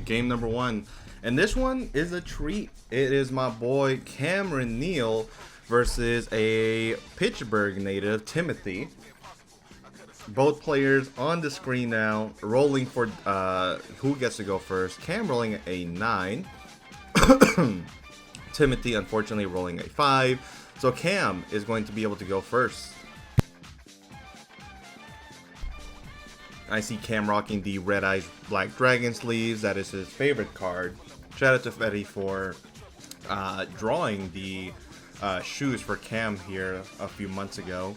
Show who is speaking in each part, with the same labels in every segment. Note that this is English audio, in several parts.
Speaker 1: game number one. And this one is a treat. It is my boy Cameron Neal versus a Pittsburgh native, Timothy. Both players on the screen now, rolling for who gets to go first. Cam rolling a 9. Timothy, unfortunately, rolling a 5. So Cam is going to be able to go first. I see Cam rocking the Red Eyes Black Dragon sleeves. That is his favorite card. Shout out to Fetty for drawing the shoes for Cam here a few months ago.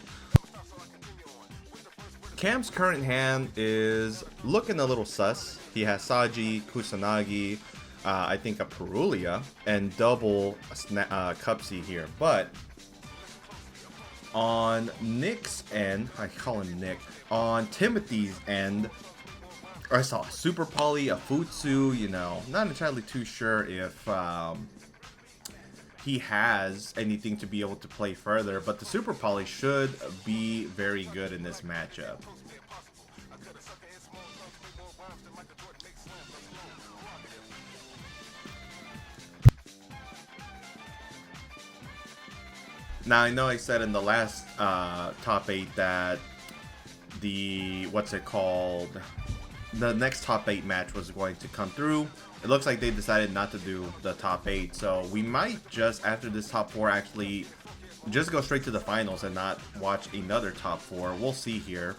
Speaker 1: Cam's current hand is looking a little sus. He has Saji, Kusanagi, I think a Perulia, and double Cupsy here. But on Nick's end, I call him Nick, on Timothy's end, I saw a Super Poly, a Futsu, you know, not entirely too sure if he has anything to be able to play further, but the Super Poly should be very good in this matchup. Now, I know I said in the last top 8 that the, the next top 8 match was going to come through. It looks like they decided not to do the top 8, so we might just, after this top 4, actually just go straight to the finals and not watch another top 4. We'll see here.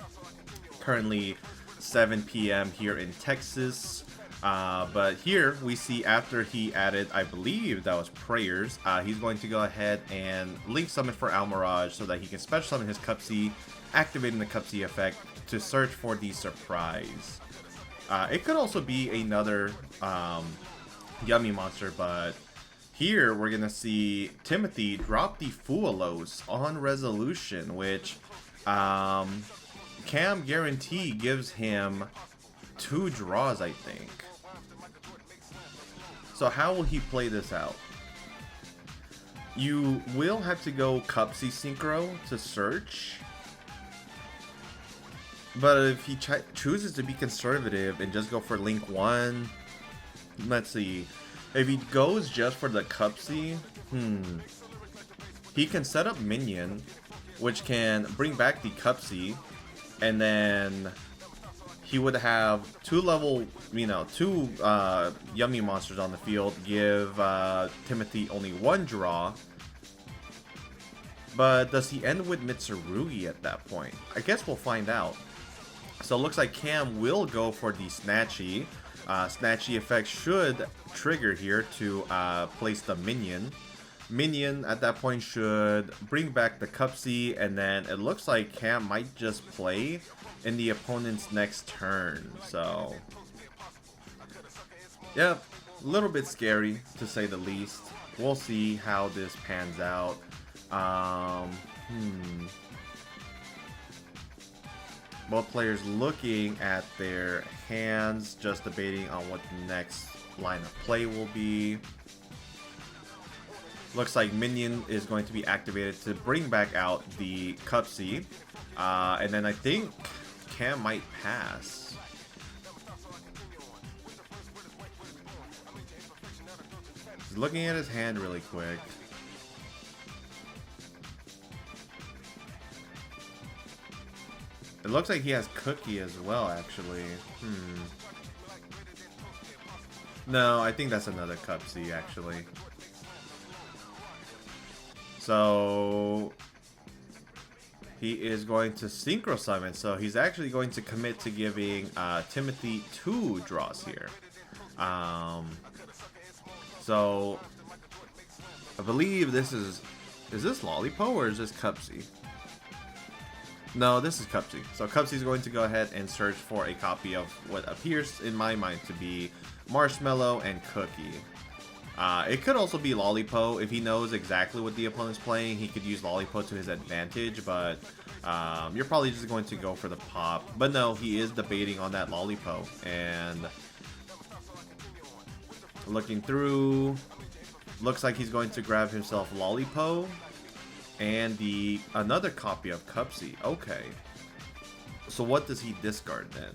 Speaker 1: Currently 7 p.m. here in Texas. But here we see after he added, I believe that was prayers, he's going to go ahead and link summon for Almirage so that he can special summon his Cupsy, activating the Cupsy effect to search for the surprise. It could also be another yummy monster, but here we're gonna see Timothy drop the Fualos on resolution, which Cam guarantee gives him 2 draws, I think. So how will he play this out? You will have to go Cupsy Synchro to search. But if he chooses to be conservative and just go for Link 1, let's see. If he goes just for the Cupsy, he can set up Minion, which can bring back the Cupsy, and then he would have 2 yummy monsters on the field, give Timothy only 1 draw. But does he end with Mitsurugi at that point? I guess we'll find out. So it looks like Cam will go for the Snatchy. Snatchy effect should trigger here to place the Minion. Minion at that point should bring back the Cupsy, and then it looks like Cam might just play in the opponent's next turn. So, yep, a little bit scary to say the least. We'll see how this pans out. Both players looking at their hands, just debating on what the next line of play will be. Looks like Minion is going to be activated to bring back out the Cupsy. And then I think Cam might pass. He's looking at his hand really quick. It looks like he has Cookie as well, actually. No, I think that's another Cupsy, actually. So he is going to Synchro Summon, so he's actually going to commit to giving Timothy 2 draws here. So I believe this is this Lollipo or is this Cupsy? No, this is Cupsy. So Cupsy is going to go ahead and search for a copy of what appears in my mind to be Marshmallow and Cookie. It could also be Lollipo. If he knows exactly what the opponent's playing, he could use Lollipo to his advantage, but you're probably just going to go for the pop. But no, he is debating on that Lollipo. And looking through, looks like he's going to grab himself Lollipo and another copy of Cupsy. Okay. So what does he discard then?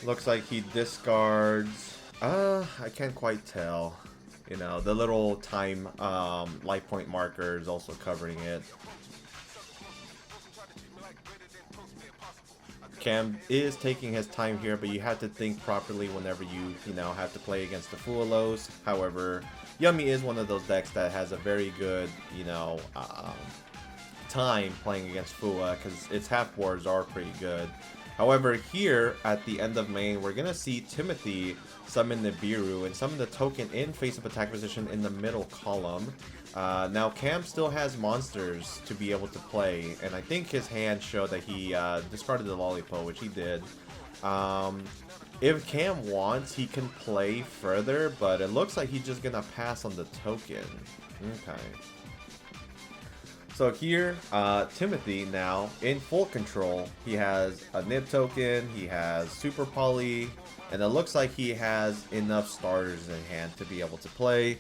Speaker 1: Looks like he discards. I can't quite tell. You know, the little time life point marker is also covering it. Cam is taking his time here, but you have to think properly whenever you know, have to play against the Fualos. However, Yummy is one of those decks that has a very good, you know, time playing against Fua, because its half boards are pretty good. However, here at the end of main, we're going to see Timothy summon Nibiru and summon the token in face-up attack position in the middle column. Now, Cam still has monsters to be able to play, and I think his hand showed that he discarded the Lollipop, which he did. If Cam wants, he can play further, but it looks like he's just going to pass on the token. Okay. So here, Timothy now in full control. He has a Nib token, he has Super Poly, and it looks like he has enough starters in hand to be able to play.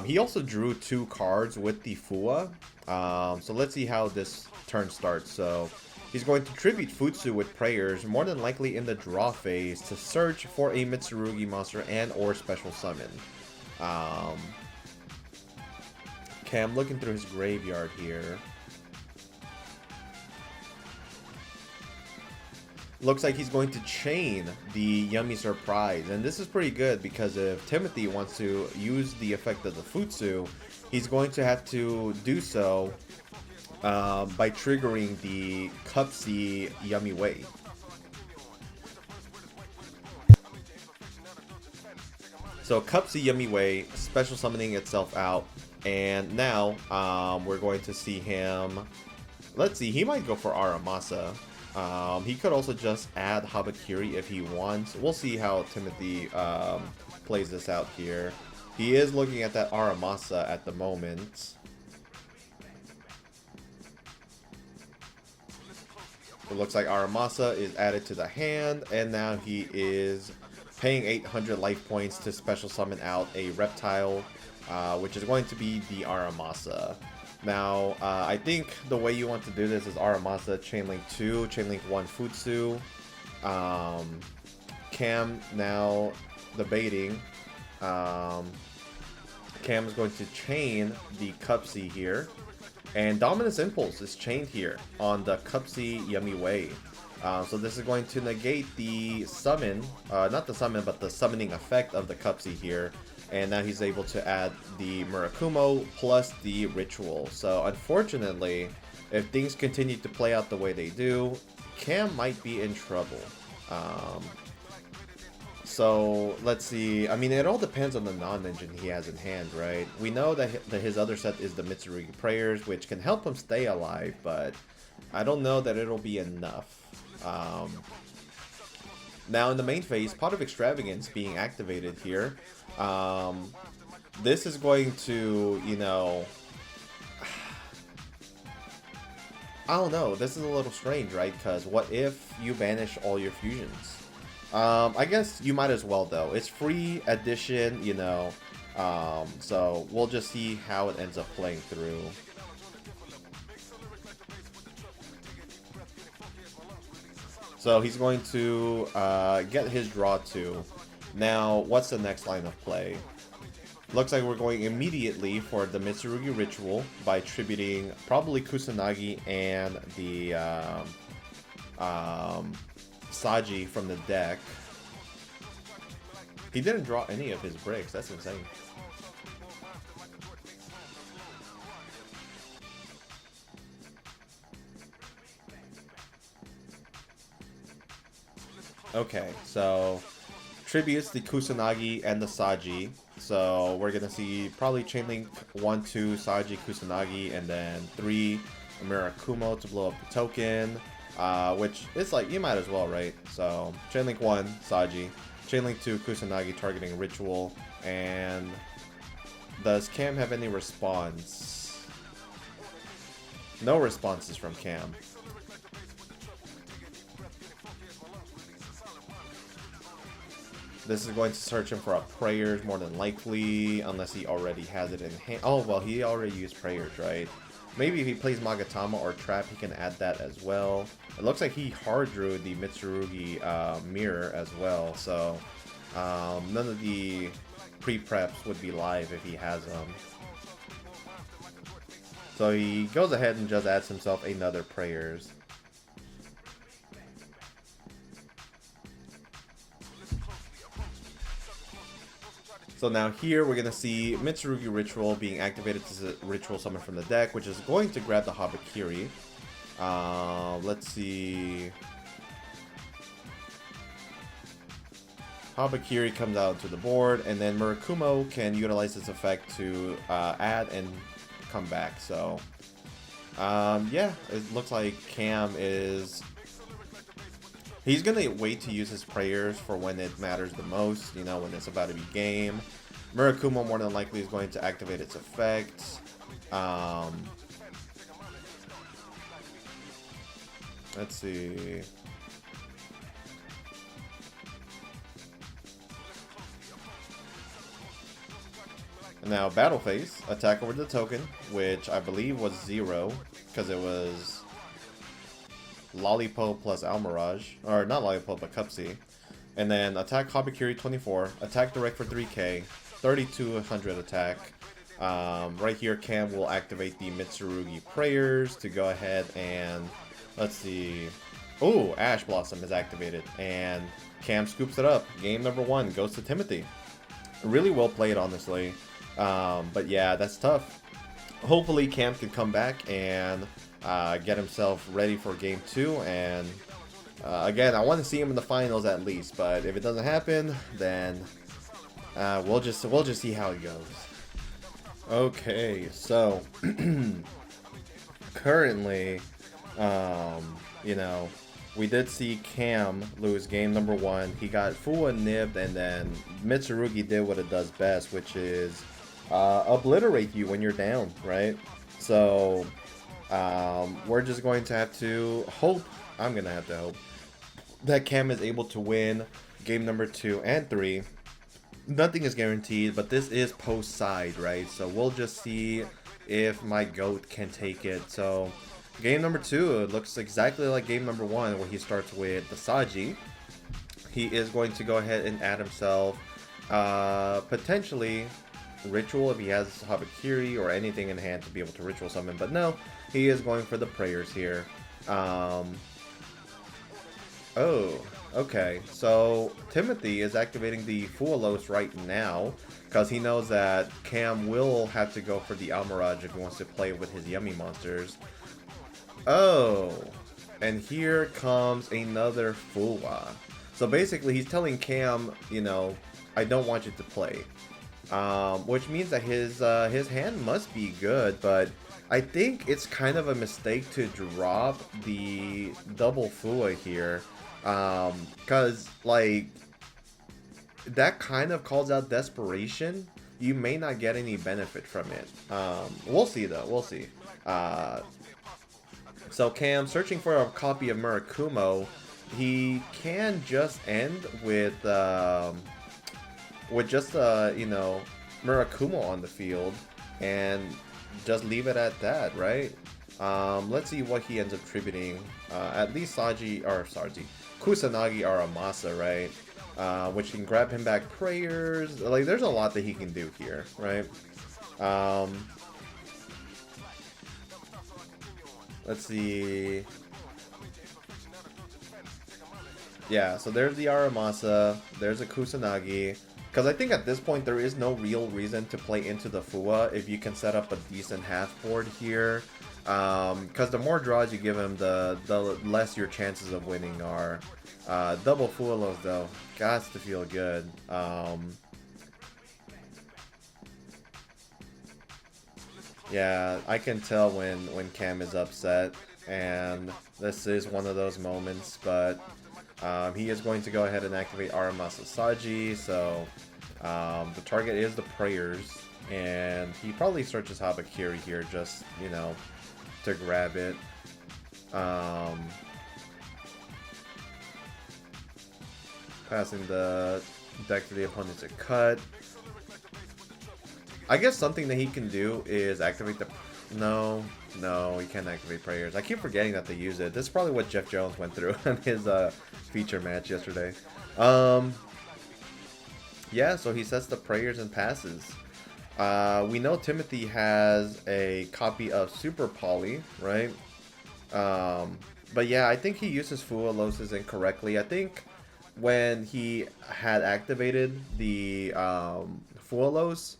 Speaker 1: He also drew 2 cards with the Fua. So let's see how this turn starts. So he's going to tribute Futsu with prayers, more than likely in the draw phase, to search for a Mitsurugi monster and or special summon. Cam looking through his graveyard here. Looks like he's going to chain the Yummy Surprise. And this is pretty good because if Timothy wants to use the effect of the Futsu, he's going to have to do so by triggering the Cupsy Yummy Way. So Cupsy Yummy Way, special summoning itself out. And now, we're going to see him. Let's see, he might go for Aramasa. He could also just add Habakiri if he wants. We'll see how Timothy plays this out here. He is looking at that Aramasa at the moment. It looks like Aramasa is added to the hand, and now he is paying 800 life points to special summon out a Reptile. Which is going to be the Aramasa. Now, I think the way you want to do this is Aramasa, Chainlink 2, Chainlink 1 Futsu. Cam now debating. Cam is going to chain the Cupsy here. And Dominus Impulse is chained here on the Cupsy Yummy Way. So this is going to negate the summon, not the summon, but the summoning effect of the Cupsy here. And now he's able to add the Murakumo plus the Ritual. So unfortunately, if things continue to play out the way they do, Cam might be in trouble. So let's see. I mean, it all depends on the non-engine he has in hand, right? We know that his other set is the Mitsurugi Prayers, which can help him stay alive, but I don't know that it'll be enough. Now in the main phase, Pot of Extravagance being activated here. This is going to, you know, I don't know, this is a little strange, right? Because what if you banish all your fusions? I guess you might as well though. It's free addition, you know, so we'll just see how it ends up playing through. So he's going to get his draw 2. Now, what's the next line of play? Looks like we're going immediately for the Mitsurugi Ritual by tributing probably Kusanagi and the Saji from the deck. He didn't draw any of his bricks, that's insane. Okay, so tributes the Kusanagi and the Saji. So we're gonna see probably Chainlink 1, 2, Saji, Kusanagi, and then 3 Murakumo to blow up the token. Which is like, you might as well, right? So Chainlink 1, Saji. Chainlink 2, Kusanagi targeting Ritual. And does Cam have any response? No responses from Cam. This is going to search him for a Prayers more than likely, unless he already has it in hand. Oh, well, he already used Prayers, right? Maybe if he plays Magatama or Trap, he can add that as well. It looks like he hard drew the Mitsurugi mirror as well, so none of the pre-preps would be live if he has them. So he goes ahead and just adds himself another prayers. So now here we're going to see Mitsurugi Ritual being activated to Ritual Summon from the deck, which is going to grab the Habakiri. Let's see. Habakiri comes out to the board, and then Murakumo can utilize this effect to add and come back. So, yeah, it looks like Cam is... He's going to wait to use his prayers for when it matters the most, you know, when it's about to be game. Murakumo more than likely is going to activate its effects. Let's see. And now battle phase, attack over the token, which I believe was 0, because it was Lollipop plus Almirage, or not Lollipop, but Cupsy. And then attack Habakiri 24, attack direct for 3k, 3200 attack. Right here, Cam will activate the Mitsurugi prayers to go ahead and, let's see. Oh, Ash Blossom is activated, and Cam scoops it up. Game number 1 goes to Timothy. Really well played, honestly. But yeah, that's tough. Hopefully Cam can come back and get himself ready for game 2, and again, I want to see him in the finals at least, but if it doesn't happen, then we'll just see how it goes. Okay, so currently, you know, we did see Cam lose game number 1. He got Fua nibbed, and then Mitsurugi did what it does best, which is obliterate you when you're down, right? So we're just going to have to hope, I'm going to have to hope, that Cam is able to win game number 2 and 3. Nothing is guaranteed, but this is post-side, right? So we'll just see if my GOAT can take it. So game number 2, it looks exactly like game number 1, where he starts with the Saji. He is going to go ahead and add himself potentially Ritual if he has Habakiri or anything in hand to be able to Ritual Summon, but no, he is going for the prayers here. Oh, okay, so Timothy is activating the Fualos right now because he knows that Cam will have to go for the Almirage if he wants to play with his yummy monsters. Oh, and here comes another Fua. So basically he's telling Cam, you know, I don't want you to play. Which means that his hand must be good, but I think it's kind of a mistake to drop the double Fua here, because like that kind of calls out desperation. You may not get any benefit from it. We'll see though. We'll see. So Cam searching for a copy of Murakumo. He can just end with just you know, Murakumo on the field and just leave it at that, right? Let's see what he ends up tributing. At least Kusanagi Aramasa, right? Which can grab him back prayers. Like, there's a lot that he can do here, right? Let's see. Yeah, so there's the Aramasa, there's a Kusanagi. Because I think at this point there is no real reason to play into the Fua if you can set up a decent half board here. Because the more draws you give him, the less your chances of winning are. Double Fualos though, gots to feel good. Yeah, I can tell when Cam is upset, and this is one of those moments, but he is going to go ahead and activate Aramasa Saji, so the target is the prayers, and he probably searches Habakiri here just, you know, to grab it. Passing the deck to the opponent to cut. I guess something that he can do is activate the... No, No, you can't activate prayers. I keep forgetting that they use it. This is probably what Jeff Jones went through in his feature match yesterday. Yeah, so he sets the prayers and passes. We know Timothy has a copy of Super Poly, right? But yeah, I think he uses Fualoses incorrectly. I think when he had activated the Fualos,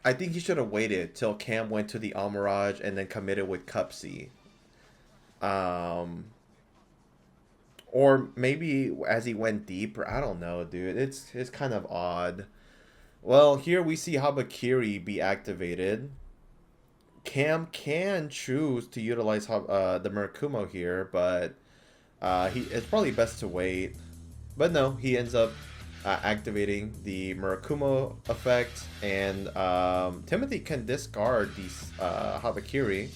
Speaker 1: I think he should have waited till Cam went to the Almirage and then committed with Cup C. Or maybe as he went deeper. I don't know, dude. It's kind of odd. Well, here we see Habakiri be activated. Cam can choose to utilize the Murakumo here, but it's probably best to wait. But no, he ends up activating the Murakumo effect, and Timothy can discard the Habakiri.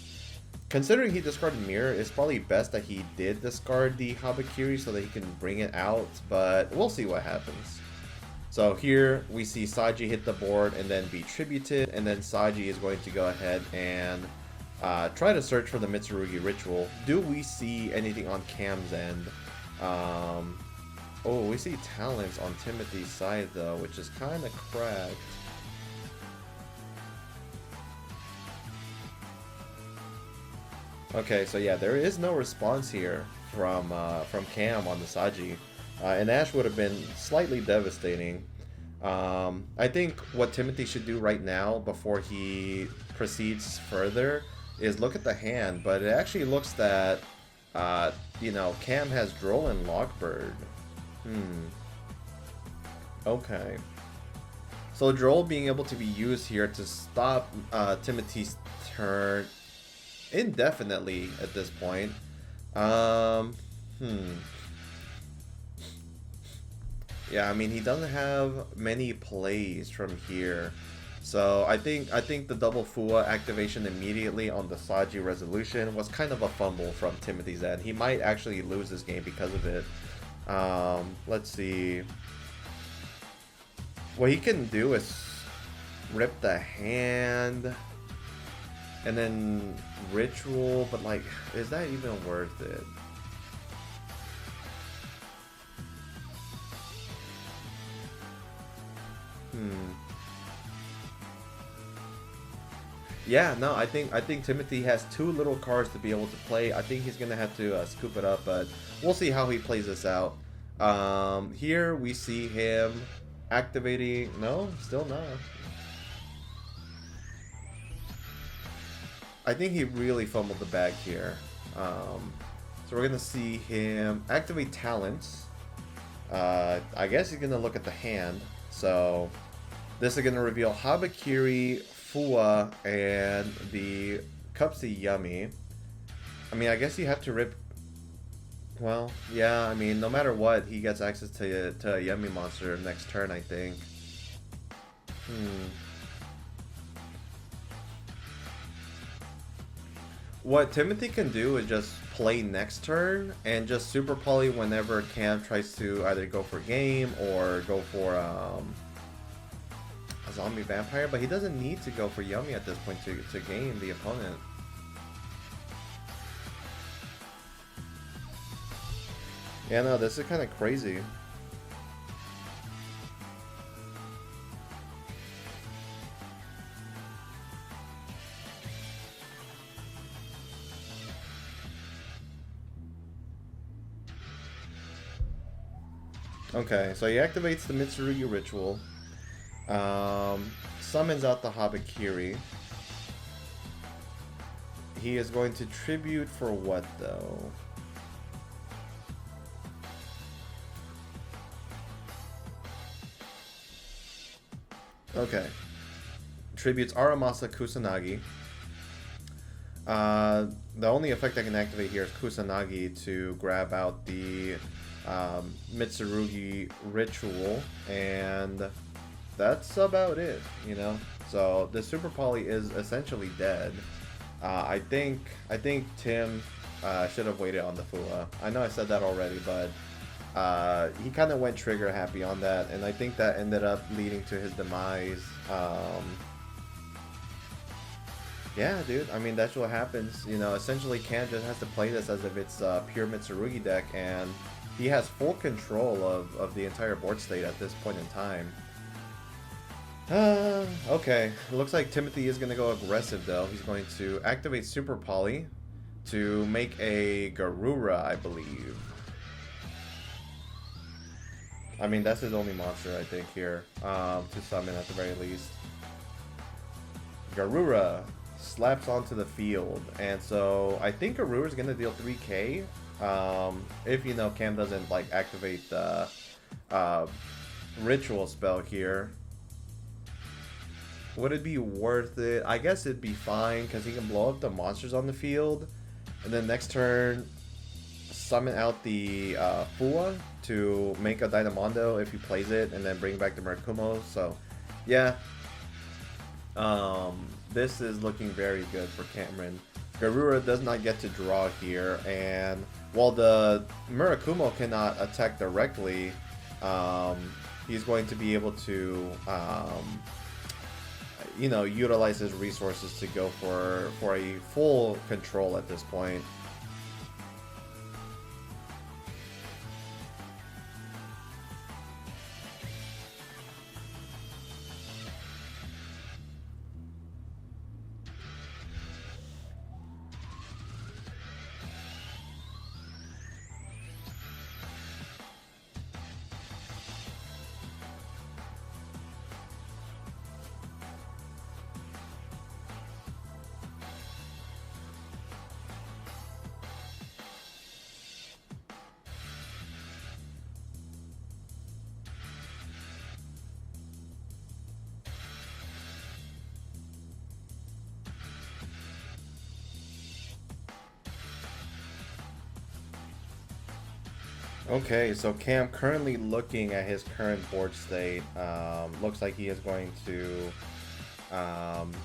Speaker 1: Considering he discarded Mirror, it's probably best that he did discard the Habakiri so that he can bring it out, but we'll see what happens. So here we see Saji hit the board and then be tributed, and then Saji is going to go ahead and try to search for the Mitsurugi ritual. Do we see anything on Cam's end? Oh, we see talents on Timothy's side though, which is kind of cracked. Okay, so yeah, there is no response here from Cam on the Saji. And Ash would have been slightly devastating. I think what Timothy should do right now before he proceeds further is look at the hand, but it actually looks that, you know, Cam has Droll and Lockbird. Okay. So Droll being able to be used here to stop Timothy's turn indefinitely at this point. Yeah, I mean, he doesn't have many plays from here. So I think the double Fua activation immediately on the Saji resolution was kind of a fumble from Timothy's end. He might actually lose this game because of it. Let's see. What he can do is rip the hand and then ritual, but like, is that even worth it? Yeah, no, I think Timothy has too little cards to be able to play. I think he's gonna have to scoop it up, but we'll see how he plays this out. Here we see him activating. No, still not. I think he really fumbled the bag here. So we're gonna see him activate talents. I guess he's gonna look at the hand. So this is gonna reveal Habakiri, Fua, and the Cupsy Yummy. I mean, I guess you have to rip. Well, yeah, I mean, no matter what, he gets access to a Yummy monster next turn, I think. What Timothy can do is just play next turn and just Super Poly whenever Cam tries to either go for game or go for a zombie vampire, but he doesn't need to go for Yummy at this point to game the opponent. Yeah, no, this is kind of crazy. Okay, so he activates the Mitsurugi ritual. Summons out the Habakiri. He is going to tribute for what though? Okay. Tributes Aramasa Kusanagi. The only effect I can activate here is Kusanagi to grab out the Mitsurugi ritual, and that's about it, you know. So the Super Poly is essentially dead. I think Tim should have waited on the Fua. I know I said that already, but he kind of went trigger happy on that, and I think that ended up leading to his demise. Yeah, dude. I mean, that's what happens. You know, essentially, Cam just has to play this as if it's a pure Mitsurugi deck, and he has full control of the entire board state at this point in time. Okay. It looks like Timothy is going to go aggressive, though. He's going to activate Super Poly to make a Garura, I believe. I mean, that's his only monster, I think, here, to summon at the very least. Garura slaps onto the field, and so I think Garura is gonna deal 3k. If you know Cam doesn't like activate the ritual spell here. Would it be worth it? I guess it'd be fine because he can blow up the monsters on the field, and then next turn summon out the Fua to make a Dynamondo if he plays it, and then bring back the Murakumo. So, yeah. This is looking very good for Cameron. Garura does not get to draw here, and while the Murakumo cannot attack directly, he's going to be able to, you know, utilize his resources to go for a full control at this point. Okay, so Cam currently looking at his current board state, looks like he is going to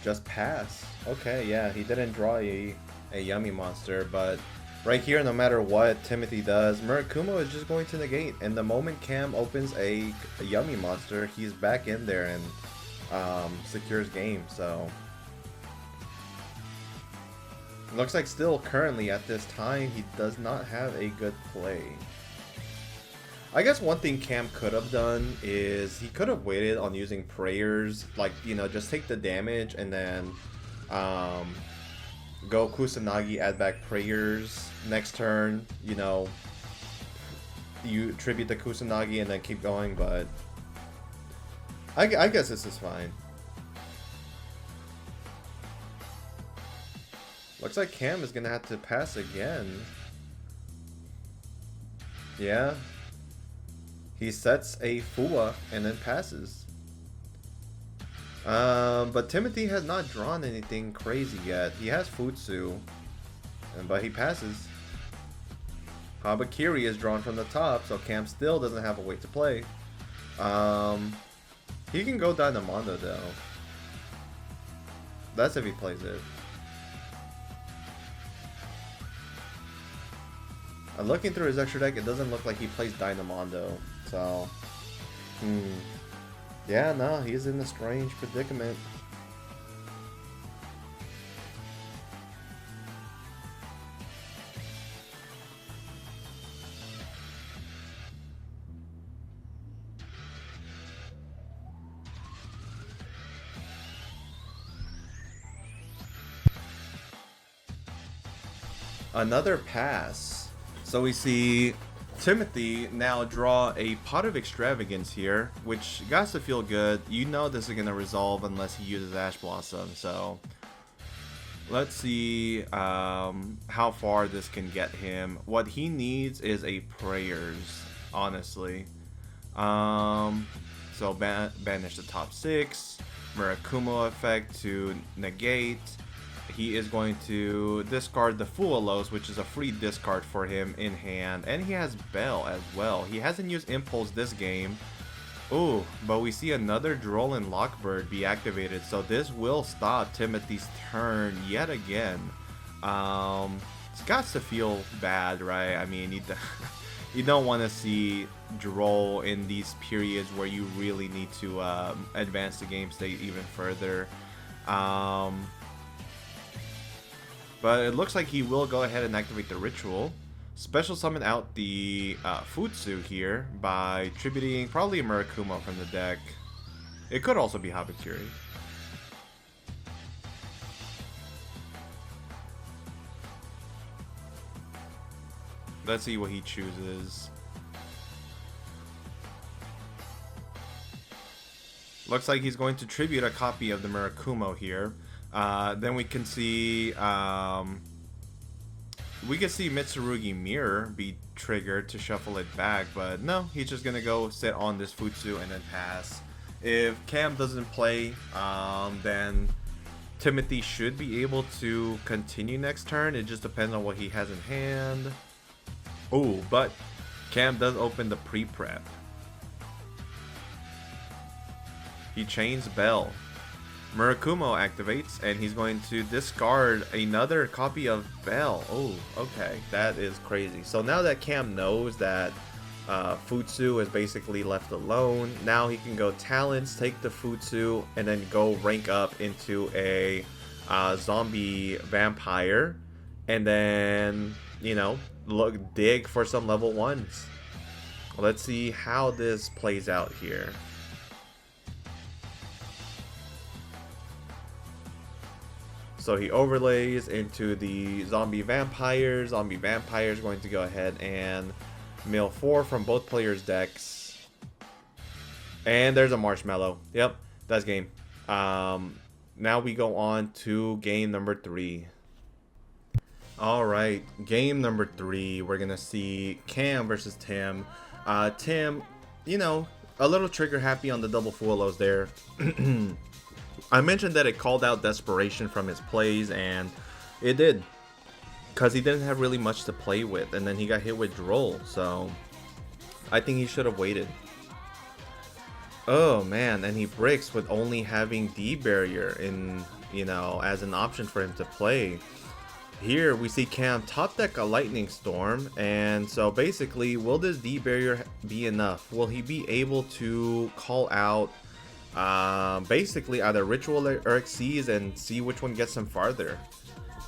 Speaker 1: just pass. Okay, yeah, he didn't draw a yummy monster, but right here, no matter what Timothy does, Murakumo is just going to negate. And the moment Cam opens a yummy monster, he's back in there and secures game. So looks like still currently at this time, he does not have a good play. I guess one thing Cam could have done is he could have waited on using prayers, like, you know, just take the damage and then go Kusanagi, add back prayers. Next turn, you know, you tribute the Kusanagi and then keep going, but I guess this is fine. Looks like Cam is going to have to pass again. Yeah. He sets a Fua and then passes. But Timothy has not drawn anything crazy yet. He has Futsu, but he passes. Habakiri is drawn from the top, so Cam still doesn't have a way to play. He can go Dynamondo though. That's if he plays it. Looking through his extra deck, it doesn't look like he plays Dynamondo. So, yeah, no, he's in a strange predicament. Another pass. So we see Timothy now draw a Pot of Extravagance here, which got to feel good. You know this is going to resolve unless he uses Ash Blossom, so let's see how far this can get him. What he needs is a Prayers, honestly. So banish the top 6, Murakumo effect to negate. He is going to discard the Fualos, which is a free discard for him in hand. And he has Bell as well. He hasn't used Impulse this game. Ooh, but we see another Droll Lockbird be activated. So this will stop Timothy's turn yet again. It's got to feel bad, right? I mean, you don't want to see Droll in these periods where you really need to advance the game state even further. But it looks like he will go ahead and activate the ritual. Special summon out the Futsu here by tributing probably a Murakumo from the deck. It could also be Habakiri. Let's see what he chooses. Looks like he's going to tribute a copy of the Murakumo here. Then we can see Mitsurugi Mirror be triggered to shuffle it back, but no, he's just gonna go sit on this Futsu and then pass. If Cam doesn't play, then Timothy should be able to continue next turn. It just depends on what he has in hand. Oh, but Cam does open the pre-prep. He chains Bell. Murakumo activates, and he's going to discard another copy of Bell. Oh, okay. That is crazy. So now that Cam knows that Futsu is basically left alone, now he can go Talents, take the Futsu, and then go rank up into a zombie vampire. And then, you know, dig for some level 1s. Let's see how this plays out here. So he overlays into the zombie vampires. Zombie vampires going to go ahead and mill 4 from both players' decks. And there's a marshmallow. Yep, that's game. Now we go on to game number 3. Alright, game number 3. We're going to see Cam versus Tim. Tim, you know, a little trigger happy on the double Fuelos there. I mentioned that it called out desperation from his plays, and it did. Because he didn't have really much to play with, and then he got hit with Droll, so I think he should have waited. Oh man, and he bricks with only having D-Barrier in, you know, as an option for him to play. Here we see Cam top deck a Lightning Storm, and so basically, will this D-Barrier be enough? Will he be able to call out basically either Ritual or Xyz and see which one gets him farther?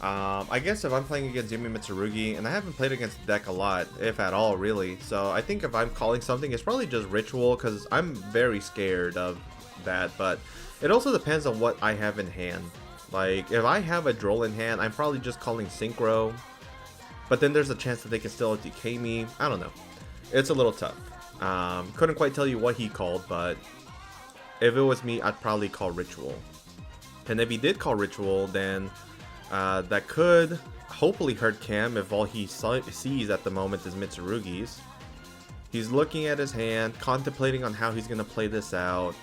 Speaker 1: I guess if I'm playing against Yumi Mitsurugi, and I haven't played against the deck a lot, if at all really, so I think if I'm calling something, it's probably just Ritual, because I'm very scared of that, but it also depends on what I have in hand. Like, if I have a Droll in hand, I'm probably just calling Synchro, but then there's a chance that they can still DK me. I don't know. It's a little tough. Couldn't quite tell you what he called, but if it was me, I'd probably call Ritual. And if he did call Ritual, then that could hopefully hurt Cam if all he sees at the moment is Mitsurugi's. He's looking at his hand, contemplating on how he's going to play this out.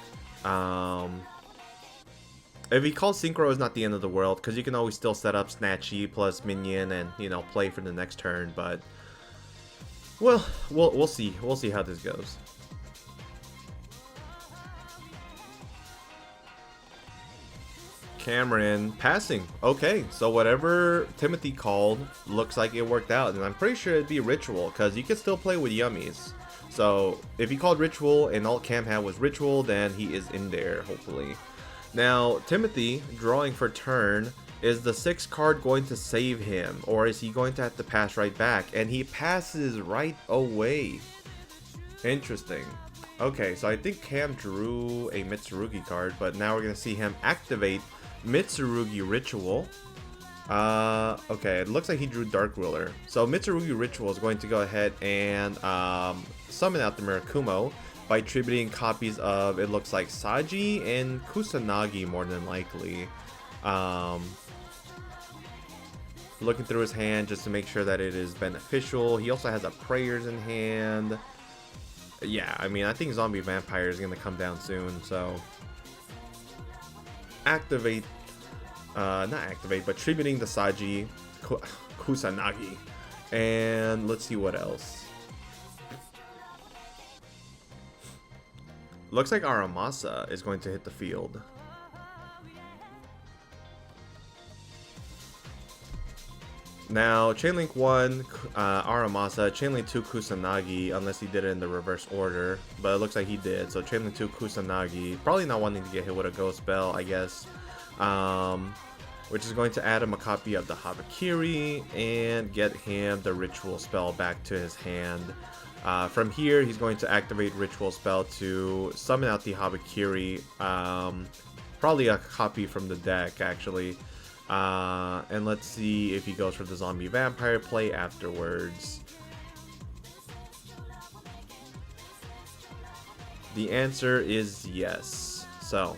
Speaker 1: If he calls Synchro, it's not the end of the world, because you can always still set up Snatchy plus Minion and, you know, play for the next turn, but well, we'll see. We'll see how this goes. Cameron passing. Okay, so whatever Timothy called looks like it worked out, and I'm pretty sure it'd be Ritual, because you can still play with Yummies. So if he called Ritual and all Cam had was Ritual, then he is in there, hopefully. Now, Timothy, drawing for turn, is the 6th card going to save him, or is he going to have to pass right back? And he passes right away. Interesting. Okay, so I think Cam drew a Mitsurugi card, but now we're going to see him activate Mitsurugi Ritual. Okay, it looks like he drew Dark Ruler. So Mitsurugi Ritual is going to go ahead and summon out the Murakumo by tributing copies of, it looks like, Saji and Kusanagi more than likely. Looking through his hand just to make sure that it is beneficial. He also has a Prayers in hand. Yeah, I mean, I think Zombie Vampire is going to come down soon, so activate, not activate, but tributing the Saji, Kusanagi, and let's see what else. Looks like Aramasa is going to hit the field. Now, Chainlink 1, Aramasa, Chainlink 2, Kusanagi, unless he did it in the reverse order, but it looks like he did. So Chainlink 2, Kusanagi, probably not wanting to get hit with a Ghost Spell, I guess. which is going to add him a copy of the Habakiri and get him the ritual spell back to his hand. From here, he's going to activate ritual spell to summon out the Habakiri, probably a copy from the deck actually. And let's see if he goes for the zombie vampire play afterwards. The answer is yes. So,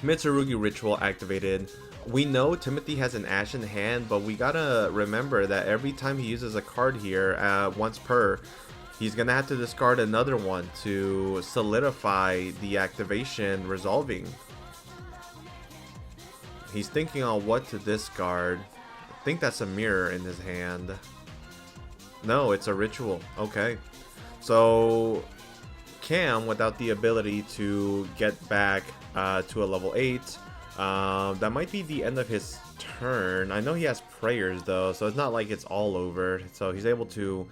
Speaker 1: Mitsurugi ritual activated. We know Timothy has an Ashen hand, but we gotta remember that every time he uses a card here, once per, he's gonna have to discard another one to solidify the activation resolving. He's thinking on what to discard. I think that's a mirror in his hand. No, it's a ritual. Okay. So Cam, without the ability to get back to a level 8, that might be the end of his turn. I know he has prayers though, so it's not like it's all over. So he's able to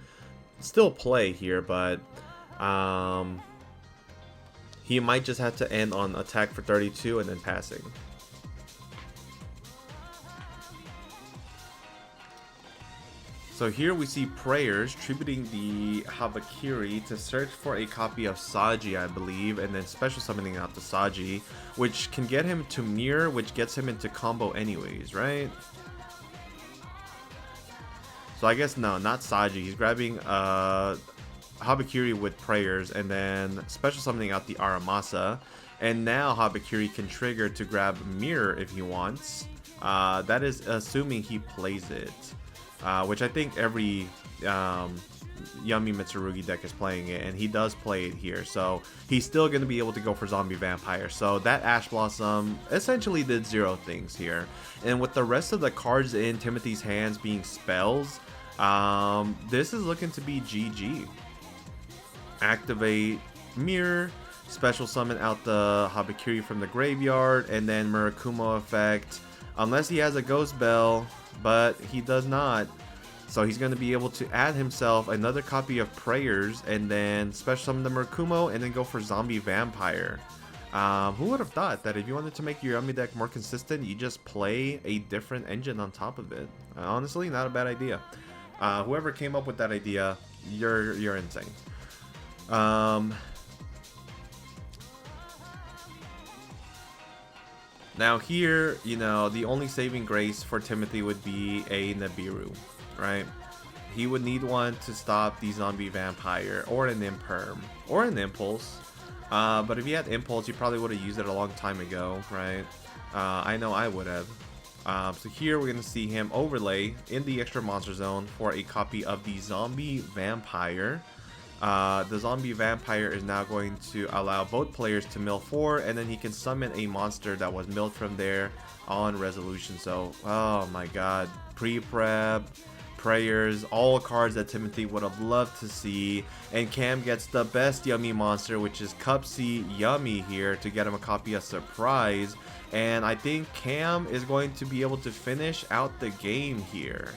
Speaker 1: still play here, but he might just have to end on attack for 32 and then passing. So here we see Prayers tributing the Habakiri to search for a copy of Saji, I believe, and then special summoning out the Saji, which can get him to Mirror, which gets him into combo anyways, right? So I guess no, not Saji. He's grabbing Habakiri with Prayers and then special summoning out the Aramasa, and now Habakiri can trigger to grab Mirror if he wants. That is assuming he plays it. Which I think every Yummy Mitsurugi deck is playing it, and he does play it here, so he's still going to be able to go for Zombie Vampire. So that Ash Blossom essentially did 0 things here, and with the rest of the cards in Timothy's hands being spells, this is looking to be GG. Activate Mirror, special summon out the Habakiri from the graveyard, and then Murakumo effect, unless he has a Ghost Bell, but he does not. So he's going to be able to add himself another copy of Prayers and then special summon the Murakumo and then go for Zombie Vampire. Who would have thought that if you wanted to make your Yummy deck more consistent, you just play a different engine on top of it? Honestly, not a bad idea. Whoever came up with that idea, you're insane. Now here, you know, the only saving grace for Timothy would be a Nibiru, right? He would need one to stop the Zombie Vampire, or an Imperm, or an Impulse. But if he had Impulse, he probably would have used it a long time ago, right? I know I would have. So here we're going to see him overlay in the extra monster zone for a copy of the Zombie Vampire. The Zombie Vampire is now going to allow both players to mill 4, and then he can summon a monster that was milled from there on resolution. So, oh my god, pre-prep, Prayers, all cards that Timothy would have loved to see, and Cam gets the best Yummy monster, which is Cupsy Yummy here, to get him a copy of Surprise, and I think Cam is going to be able to finish out the game here.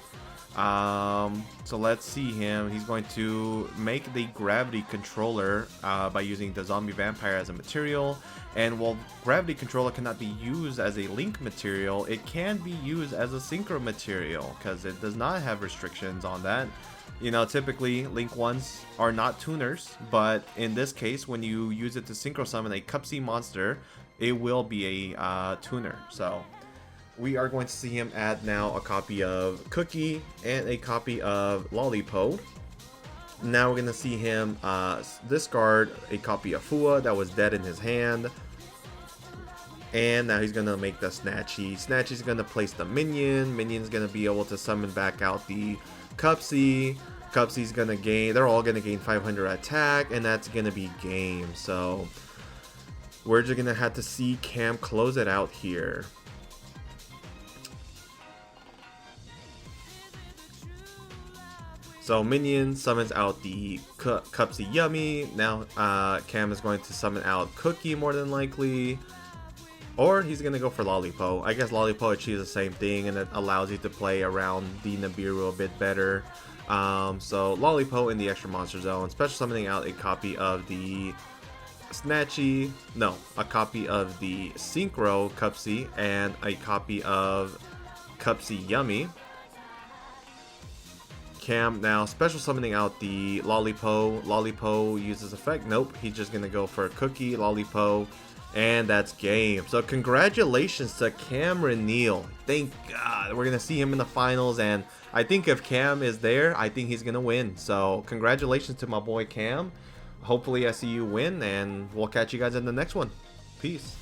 Speaker 1: So let's see him. He's going to make the Gravity Controller by using the Zombie Vampire as a material, and while Gravity Controller cannot be used as a Link material, it can be used as a Synchro material because it does not have restrictions on that. You know, typically Link ones are not tuners, but in this case, when you use it to Synchro summon a Cupsy monster, it will be a tuner. So we are going to see him add now a copy of Cookie and a copy of Lollipo. Now we're going to see him discard a copy of Fua that was dead in his hand. And now he's going to make the Snatchy. Snatchy's going to place the Minion. Minion's going to be able to summon back out the Cupsy. Cupsy's going to gain, they're all going to gain 500 attack, and that's going to be game. So we're just going to have to see Cam close it out here. So Minion summons out the Cupsy Yummy. Now Cam is going to summon out Cookie more than likely. Or he's going to go for Lollipo. I guess Lollipo achieves the same thing, and it allows you to play around the Nibiru a bit better. So Lollipo in the extra monster zone, special summoning out a copy of the Snatchy, no, a copy of the Synchro Cupsy, and a copy of Cupsy Yummy. Cam now special summoning out the Lollipo. Lollipo uses effect. Nope, he's just gonna go for a Cookie, Lollipo, and that's game. So congratulations to Cameron Neal. Thank God we're gonna see him in the finals, and I think if Cam is there, I think he's gonna win. So congratulations to my boy Cam. Hopefully I see you win, and we'll catch you guys in the next one. Peace.